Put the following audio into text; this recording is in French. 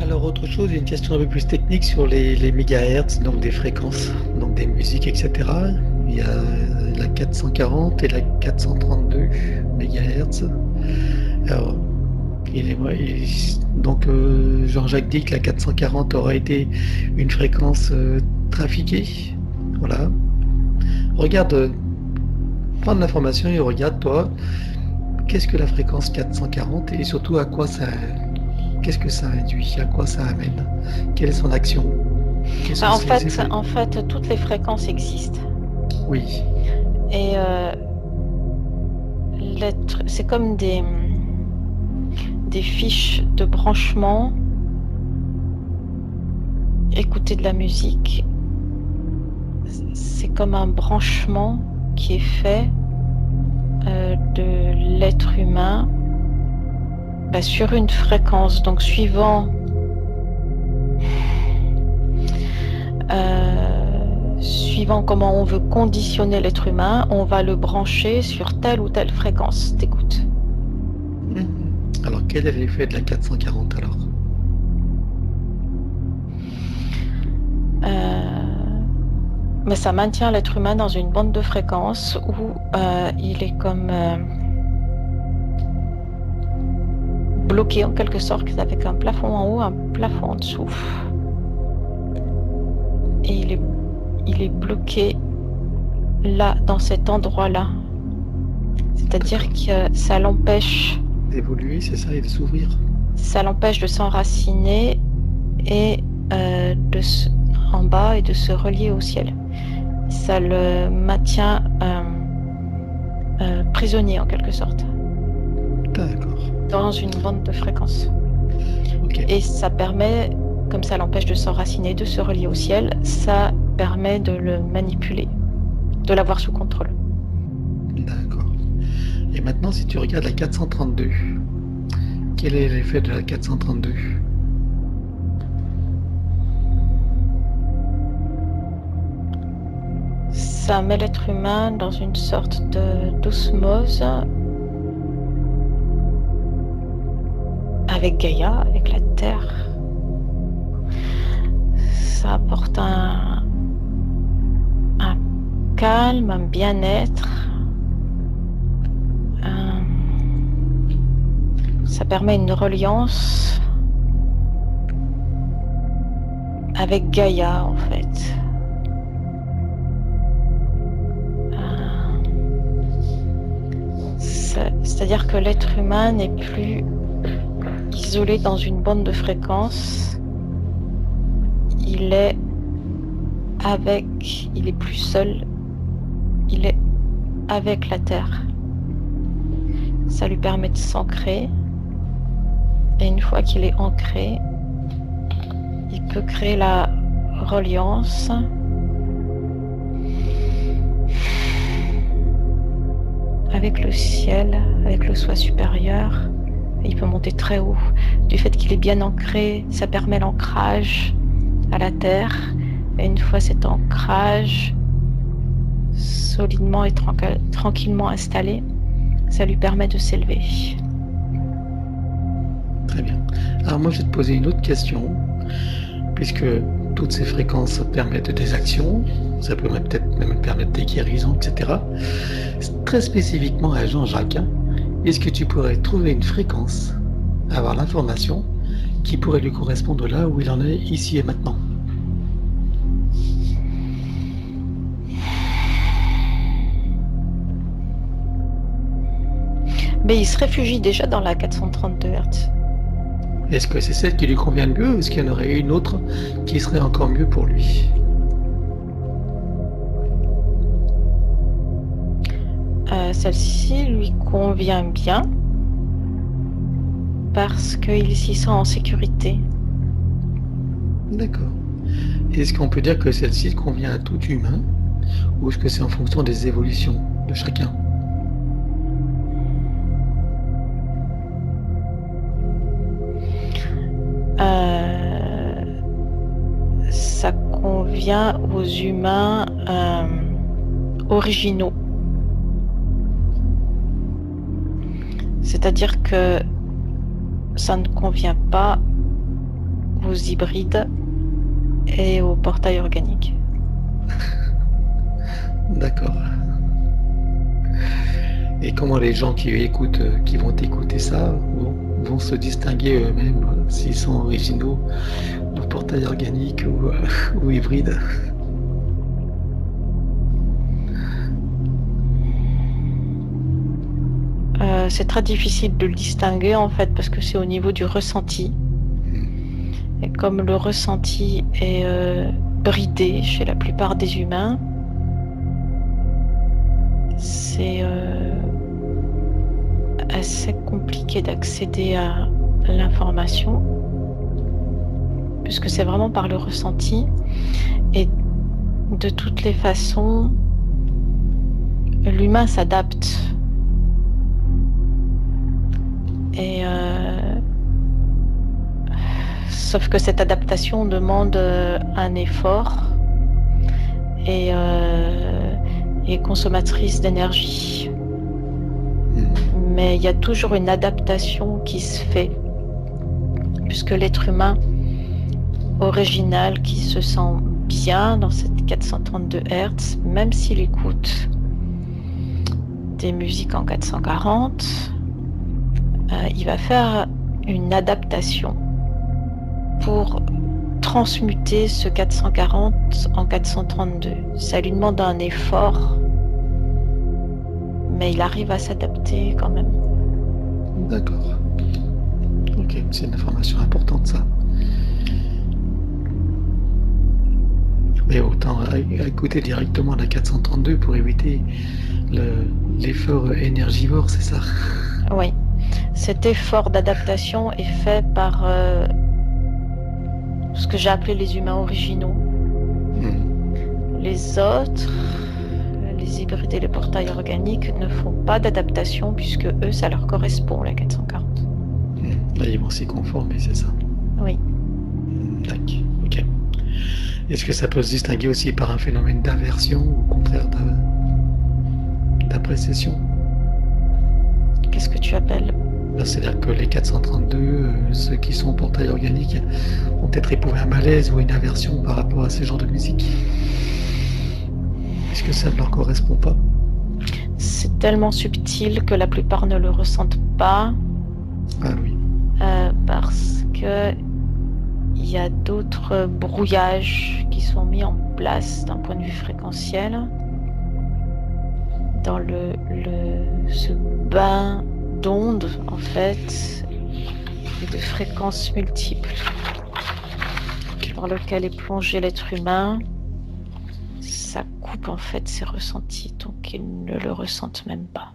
Alors autre chose, une question un peu plus technique sur les mégahertz, donc des fréquences, donc des musiques, etc. Il y a la 440 et la 432 mégahertz. Alors, donc Jean-Jacques dit que la 440 aurait été une fréquence trafiquée. Voilà. Regarde, prends de l'information et regarde toi, qu'est-ce que la fréquence 440 et surtout à quoi ça, qu'est-ce que ça induit, à quoi ça amène, quelle est son action, quels sont Bah, en ses fait, effets. en fait, toutes les fréquences existent. Oui, Et c'est comme des fiches de branchement. Écouter de la musique, c'est comme un branchement qui est fait de l'être humain sur une fréquence. Donc suivant comment on veut conditionner l'être humain, on va le brancher sur telle ou telle fréquence d'écoute. alors quel est l'effet de la 440 alors? Mais ça maintient l'être humain dans une bande de fréquence où il est comme bloqué en quelque sorte, avec un plafond en haut, un plafond en dessous. Et il est bloqué là, dans cet endroit-là. C'est-à-dire que ça l'empêche D'évoluer, c'est ça, et de s'ouvrir. de s'enraciner et en bas et de se relier au ciel. Ça le maintient prisonnier en quelque sorte. D'accord. Dans une bande de fréquences. Ok. Et ça permet, comme ça l'empêche de s'enraciner, de se relier au ciel, ça permet de le manipuler, de l'avoir sous contrôle. D'accord. Et maintenant, si tu regardes la 432, quel est l'effet de la 432? Ça met l'être humain dans une sorte d'osmose avec Gaïa, avec la Terre. Ça apporte un calme, un bien-être. Ça permet une reliance avec Gaïa en fait. C'est-à-dire que l'être humain n'est plus isolé dans une bande de fréquences. Il est plus seul. Il est avec la Terre. Ça lui permet de s'ancrer. Et une fois qu'il est ancré, il peut créer la reliance avec le ciel, avec le soi supérieur. Il peut monter très haut. Du fait qu'il est bien ancré, ça permet l'ancrage à la terre. Et une fois cet ancrage solidement et tranquillement installé, ça lui permet de s'élever. Très bien. Alors moi, je vais te poser une autre question, puisque toutes ces fréquences permettent des actions, ça peut peut-être même permettre des guérisons, etc. Très spécifiquement à Jean-Jacques, est-ce que tu pourrais trouver une fréquence, avoir l'information qui pourrait lui correspondre là où il en est ici et maintenant? Mais il se réfugie déjà dans la 432 Hz. Est-ce que c'est celle qui lui convient le mieux ou est-ce qu'il y en aurait une autre qui serait encore mieux pour lui? Celle-ci lui convient bien parce qu'il s'y sent en sécurité. D'accord. Est-ce qu'on peut dire que celle-ci convient à tout humain ou est-ce que c'est en fonction des évolutions de chacun? Ça convient aux humains originaux. C'est-à-dire que ça ne convient pas aux hybrides et aux portails organiques. D'accord. Et comment les gens qui vont écouter ça, vont se distinguer eux-mêmes s'ils sont originaux, ou portails organiques ou hybrides? C'est très difficile de le distinguer en fait parce que c'est au niveau du ressenti. Et comme le ressenti est bridé chez la plupart des humains, c'est assez compliqué d'accéder à l'information puisque c'est vraiment par le ressenti. Et de toutes les façons, l'humain s'adapte. Et sauf que cette adaptation demande un effort et est consommatrice d'énergie. Mais il y a toujours une adaptation qui se fait, puisque l'être humain original qui se sent bien dans cette 432 Hz, même s'il écoute des musiques en 440, il va faire une adaptation pour transmuter ce 440 en 432. Ça lui demande un effort, mais il arrive à s'adapter quand même. D'accord. Ok, c'est une information importante ça. Mais autant écouter directement la 432 pour éviter l'effort énergivore, c'est ça? Oui. Cet effort d'adaptation est fait par ce que j'ai appelé les humains originaux. Les autres, les hybrides et les portails organiques, ne font pas d'adaptation puisque eux, ça leur correspond, la 440. Là, ils vont s'y conformer, c'est ça? Oui. D'accord, ok. Est-ce que ça peut se distinguer aussi par un phénomène d'aversion ou au contraire d'appréciation? Qu'est-ce que tu appelles? C'est-à-dire que les 432, ceux qui sont portails organiques, ont peut-être éprouvé un malaise ou une aversion par rapport à ce genre de musique. Est-ce que ça ne leur correspond pas? C'est tellement subtil que la plupart ne le ressentent pas. Ah oui. Parce que il y a d'autres brouillages qui sont mis en place d'un point de vue fréquentiel dans ce bain d'ondes en fait et de fréquences multiples dans lequel est plongé l'être humain. Ça coupe en fait ses ressentis, donc ils ne le ressentent même pas.